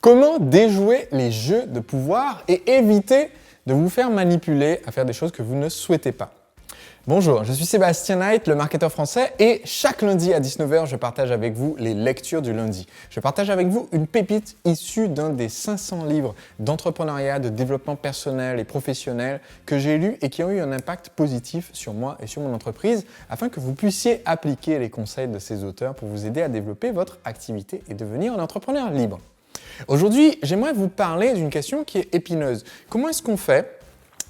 Comment déjouer les jeux de pouvoir et éviter de vous faire manipuler à faire des choses que vous ne souhaitez pas? Bonjour, je suis Sébastien Knight, le marketeur français, et chaque lundi à 19h, je partage avec vous les lectures du lundi. Je partage avec vous une pépite issue d'un des 500 livres d'entrepreneuriat, de développement personnel et professionnel que j'ai lus et qui ont eu un impact positif sur moi et sur mon entreprise, afin que vous puissiez appliquer les conseils de ces auteurs pour vous aider à développer votre activité et devenir un entrepreneur libre. Aujourd'hui, j'aimerais vous parler d'une question qui est épineuse. Comment est-ce qu'on fait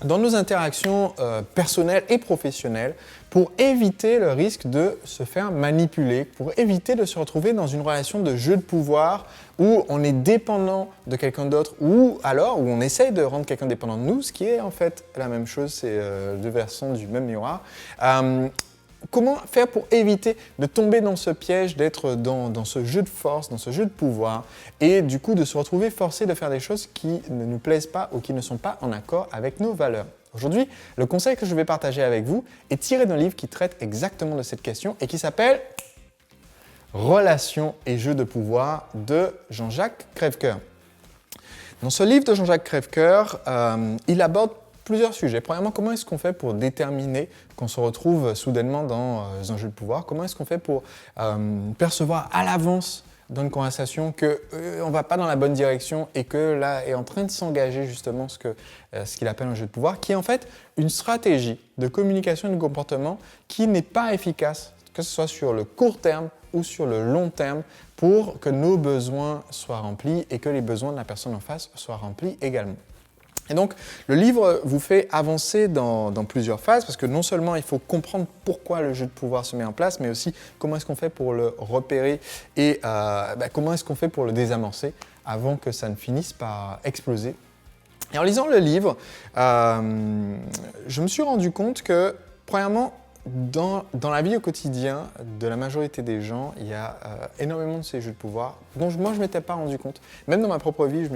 dans nos interactions personnelles et professionnelles pour éviter le risque de se faire manipuler, pour éviter de se retrouver dans une relation de jeu de pouvoir où on est dépendant de quelqu'un d'autre ou alors où on essaye de rendre quelqu'un dépendant de nous, ce qui est en fait la même chose, c'est deux versants du même miroir. Comment faire pour éviter de tomber dans ce piège, d'être dans ce jeu de force, dans ce jeu de pouvoir et du coup de se retrouver forcé de faire des choses qui ne nous plaisent pas ou qui ne sont pas en accord avec nos valeurs. Aujourd'hui, le conseil que je vais partager avec vous est tiré d'un livre qui traite exactement de cette question et qui s'appelle « Relations et jeux de pouvoir » de Jean-Jacques Crèvecoeur. Dans ce livre de Jean-Jacques Crèvecoeur, il aborde plusieurs sujets. Premièrement, comment est-ce qu'on fait pour déterminer qu'on se retrouve soudainement dans un jeu de pouvoir? Comment est-ce qu'on fait pour percevoir à l'avance dans une conversation qu'on ne va pas dans la bonne direction et que là est en train de s'engager justement ce qu'il appelle un jeu de pouvoir, qui est en fait une stratégie de communication et de comportement qui n'est pas efficace, que ce soit sur le court terme ou sur le long terme, pour que nos besoins soient remplis et que les besoins de la personne en face soient remplis également. Et donc, le livre vous fait avancer dans plusieurs phases parce que non seulement il faut comprendre pourquoi le jeu de pouvoir se met en place, mais aussi comment est-ce qu'on fait pour le repérer et comment est-ce qu'on fait pour le désamorcer avant que ça ne finisse par exploser. Et en lisant le livre, je me suis rendu compte que, premièrement, dans la vie au quotidien de la majorité des gens, il y a énormément de ces jeux de pouvoir dont moi je ne m'étais pas rendu compte. Même dans ma propre vie, je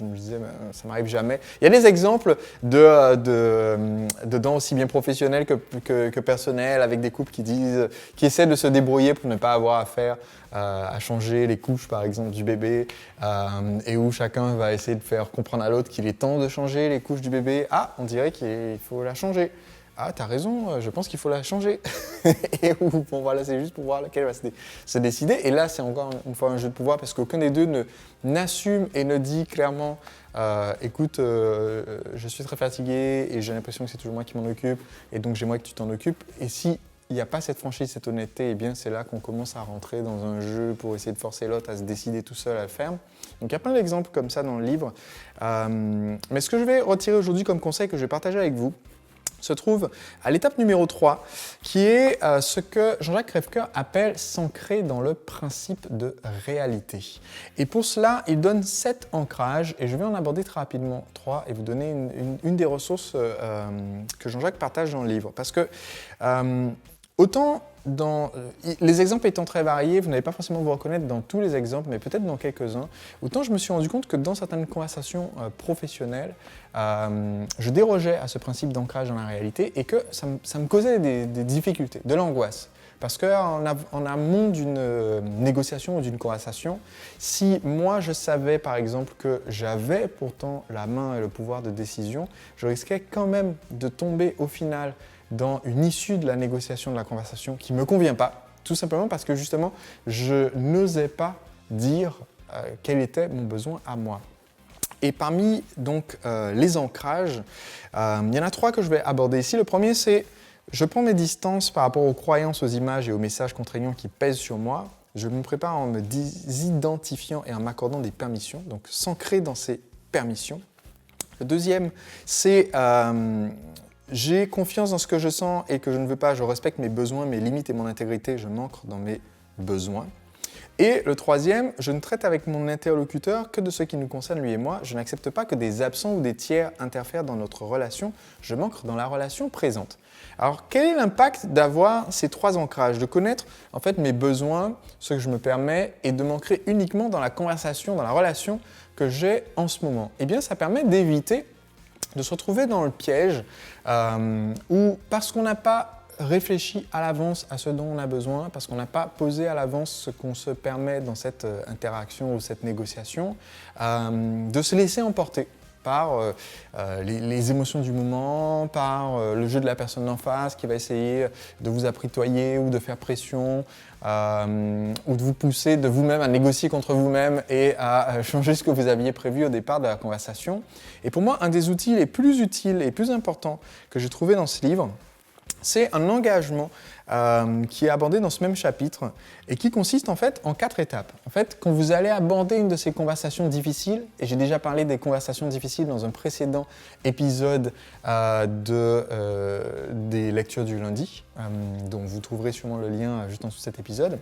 me disais ça m'arrive jamais. Il y a des exemples dedans aussi bien professionnels que personnels, avec des couples qui essaient de se débrouiller pour ne pas avoir affaire à changer les couches par exemple du bébé et où chacun va essayer de faire comprendre à l'autre qu'il est temps de changer les couches du bébé. Ah, on dirait qu'il faut la changer. Ah, t'as raison, je pense qu'il faut la changer. Et bon, voilà, c'est juste pour voir laquelle va se décider. Et là, c'est encore une fois un jeu de pouvoir parce qu'aucun des deux n'assume et ne dit clairement écoute, je suis très fatigué et j'ai l'impression que c'est toujours moi qui m'en occupe et donc j'aimerais que tu t'en occupes. Et si il n'y a pas cette franchise, cette honnêteté, eh bien c'est là qu'on commence à rentrer dans un jeu pour essayer de forcer l'autre à se décider tout seul à le faire. Donc il y a plein d'exemples comme ça dans le livre. Mais ce que je vais retirer aujourd'hui comme conseil que je vais partager avec vous, se trouve à l'étape numéro 3, qui est ce que Jean-Jacques Crèvecoeur appelle s'ancrer dans le principe de réalité. Et pour cela, il donne 7 ancrages, et je vais en aborder très rapidement 3 et vous donner une des ressources que Jean-Jacques partage dans le livre. Parce que autant les exemples étant très variés, vous n'allez pas forcément vous reconnaître dans tous les exemples, mais peut-être dans quelques-uns. Autant je me suis rendu compte que dans certaines conversations professionnelles, je dérogeais à ce principe d'ancrage dans la réalité et que ça me causait des difficultés, de l'angoisse. Parce qu'en amont d'une négociation ou d'une conversation, si moi je savais par exemple que j'avais pourtant la main et le pouvoir de décision, je risquais quand même de tomber au final dans une issue de la négociation, de la conversation qui ne me convient pas, tout simplement parce que justement, je n'osais pas dire quel était mon besoin à moi. Et parmi donc les ancrages, il y en a 3 que je vais aborder ici. Le premier, c'est je prends mes distances par rapport aux croyances, aux images et aux messages contraignants qui pèsent sur moi. Je me prépare en me identifiant et en m'accordant des permissions, donc s'ancrer dans ces permissions. Le deuxième, c'est j'ai confiance dans ce que je sens et que je ne veux pas, je respecte mes besoins, mes limites et mon intégrité, je m'ancre dans mes besoins. Et le troisième, je ne traite avec mon interlocuteur que de ce qui nous concerne lui et moi, je n'accepte pas que des absents ou des tiers interfèrent dans notre relation, je m'ancre dans la relation présente. Alors quel est l'impact d'avoir ces 3 ancrages, de connaître en fait mes besoins, ce que je me permets et de m'ancrer uniquement dans la conversation, dans la relation que j'ai en ce moment? Eh bien ça permet d'éviter de se retrouver dans le piège où, parce qu'on n'a pas réfléchi à l'avance à ce dont on a besoin, parce qu'on n'a pas posé à l'avance ce qu'on se permet dans cette interaction ou cette négociation, de se laisser emporter par les émotions du moment, par le jeu de la personne d'en face qui va essayer de vous apitoyer ou de faire pression, ou de vous pousser de vous-même à négocier contre vous-même et à changer ce que vous aviez prévu au départ de la conversation. Et pour moi, un des outils les plus utiles et plus importants que j'ai trouvé dans ce livre, c'est un engagement qui est abordé dans ce même chapitre et qui consiste en fait en 4 étapes. En fait, quand vous allez aborder une de ces conversations difficiles, et j'ai déjà parlé des conversations difficiles dans un précédent épisode des lectures du lundi, dont vous trouverez sûrement le lien juste en dessous de cet épisode.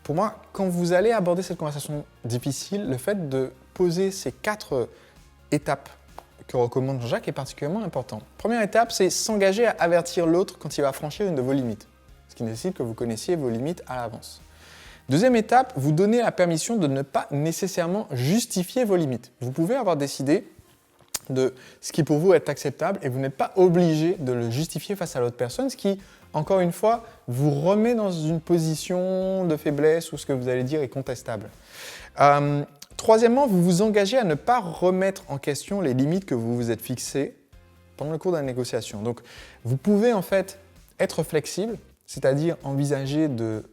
Pour moi, quand vous allez aborder cette conversation difficile, le fait de poser ces 4 étapes que recommande Jean-Jacques est particulièrement important. Première étape, c'est s'engager à avertir l'autre quand il va franchir une de vos limites, ce qui nécessite que vous connaissiez vos limites à l'avance. Deuxième étape, vous donnez la permission de ne pas nécessairement justifier vos limites. Vous pouvez avoir décidé de ce qui pour vous est acceptable et vous n'êtes pas obligé de le justifier face à l'autre personne, ce qui, encore une fois, vous remet dans une position de faiblesse où ce que vous allez dire est contestable. Troisièmement, vous vous engagez à ne pas remettre en question les limites que vous vous êtes fixées pendant le cours de la négociation. Donc, vous pouvez en fait être flexible, c'est-à-dire envisager de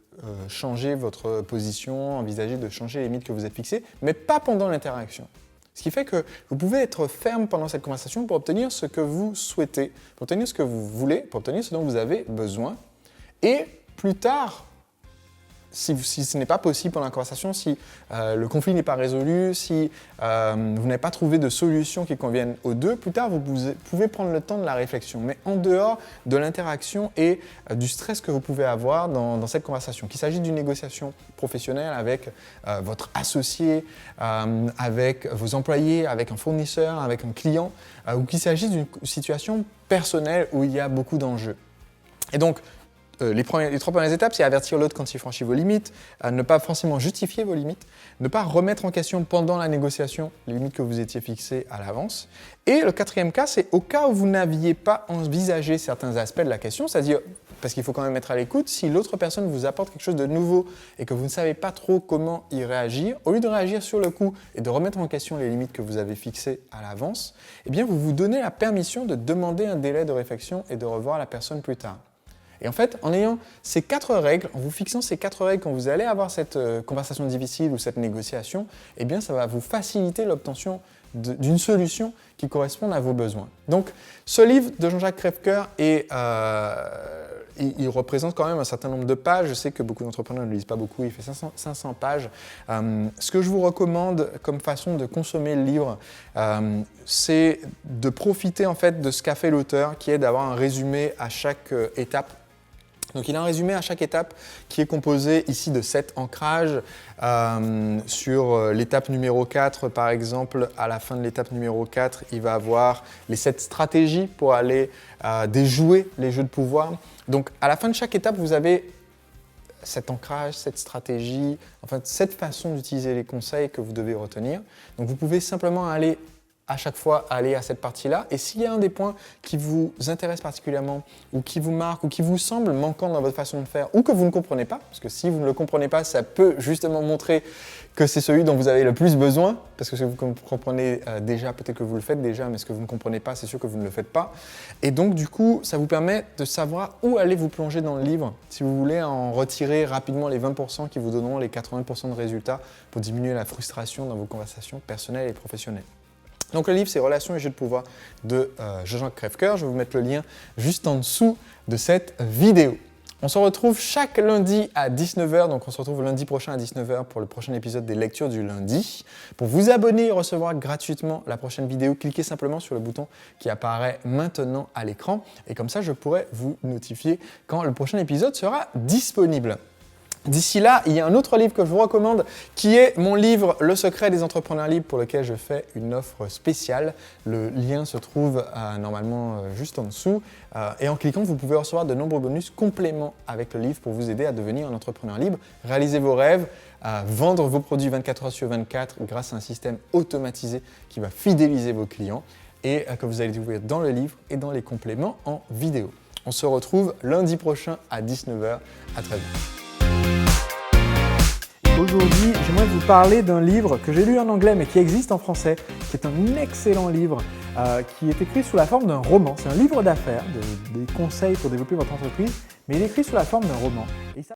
changer votre position, envisager de changer les limites que vous êtes fixées, mais pas pendant l'interaction. Ce qui fait que vous pouvez être ferme pendant cette conversation pour obtenir ce que vous souhaitez, pour obtenir ce que vous voulez, pour obtenir ce dont vous avez besoin. Et plus tard, si ce n'est pas possible pendant la conversation, si le conflit n'est pas résolu, si vous n'avez pas trouvé de solution qui convienne aux deux, plus tard, vous pouvez prendre le temps de la réflexion. Mais en dehors de l'interaction et du stress que vous pouvez avoir dans cette conversation, qu'il s'agisse d'une négociation professionnelle avec votre associé, avec vos employés, avec un fournisseur, avec un client, ou qu'il s'agisse d'une situation personnelle où il y a beaucoup d'enjeux. Et donc, les 3 premières étapes, c'est avertir l'autre quand il franchit vos limites, ne pas forcément justifier vos limites, ne pas remettre en question pendant la négociation les limites que vous étiez fixées à l'avance. Et le 4e cas, c'est au cas où vous n'aviez pas envisagé certains aspects de la question, c'est-à-dire, parce qu'il faut quand même être à l'écoute, si l'autre personne vous apporte quelque chose de nouveau et que vous ne savez pas trop comment y réagir, au lieu de réagir sur le coup et de remettre en question les limites que vous avez fixées à l'avance, eh bien vous vous donnez la permission de demander un délai de réflexion et de revoir la personne plus tard. Et en fait, en ayant ces 4 règles, en vous fixant ces 4 règles quand vous allez avoir cette conversation difficile ou cette négociation, eh bien, ça va vous faciliter l'obtention d'une solution qui corresponde à vos besoins. Donc, ce livre de Jean-Jacques Crèvecoeur, il représente quand même un certain nombre de pages. Je sais que beaucoup d'entrepreneurs ne le lisent pas beaucoup, il fait 500 pages. Ce que je vous recommande comme façon de consommer le livre, c'est de profiter en fait de ce qu'a fait l'auteur, qui est d'avoir un résumé à chaque étape. Donc il a un résumé à chaque étape qui est composé ici de 7 ancrages. Sur l'étape numéro 4, par exemple, à la fin de l'étape numéro 4, il va avoir les 7 stratégies pour aller déjouer les jeux de pouvoir. Donc à la fin de chaque étape, vous avez cet ancrage, cette stratégie, enfin cette façon d'utiliser les conseils que vous devez retenir. Donc vous pouvez simplement aller à chaque fois aller à cette partie-là. Et s'il y a un des points qui vous intéresse particulièrement, ou qui vous marque, ou qui vous semble manquant dans votre façon de faire, ou que vous ne comprenez pas, parce que si vous ne le comprenez pas, ça peut justement montrer que c'est celui dont vous avez le plus besoin, parce que si vous comprenez déjà, peut-être que vous le faites déjà, mais ce que vous ne comprenez pas, c'est sûr que vous ne le faites pas. Et donc, du coup, ça vous permet de savoir où aller vous plonger dans le livre, si vous voulez en retirer rapidement les 20% qui vous donneront les 80% de résultats pour diminuer la frustration dans vos conversations personnelles et professionnelles. Donc le livre, c'est Relations et jeux de pouvoir de Jean-Jacques Crèvecoeur. Je vais vous mettre le lien juste en dessous de cette vidéo. On se retrouve chaque lundi à 19h, donc on se retrouve lundi prochain à 19h pour le prochain épisode des lectures du lundi. Pour vous abonner et recevoir gratuitement la prochaine vidéo, cliquez simplement sur le bouton qui apparaît maintenant à l'écran et comme ça, je pourrai vous notifier quand le prochain épisode sera disponible. D'ici là, il y a un autre livre que je vous recommande qui est mon livre « Le secret des entrepreneurs libres » pour lequel je fais une offre spéciale. Le lien se trouve normalement juste en dessous. Et en cliquant, vous pouvez recevoir de nombreux bonus compléments avec le livre pour vous aider à devenir un entrepreneur libre, réaliser vos rêves, vendre vos produits 24 heures sur 24 grâce à un système automatisé qui va fidéliser vos clients et que vous allez découvrir dans le livre et dans les compléments en vidéo. On se retrouve lundi prochain à 19h. À très vite. Aujourd'hui, j'aimerais vous parler d'un livre que j'ai lu en anglais mais qui existe en français, qui est un excellent livre qui est écrit sous la forme d'un roman. C'est un livre d'affaires, des conseils pour développer votre entreprise, mais il est écrit sous la forme d'un roman. Et ça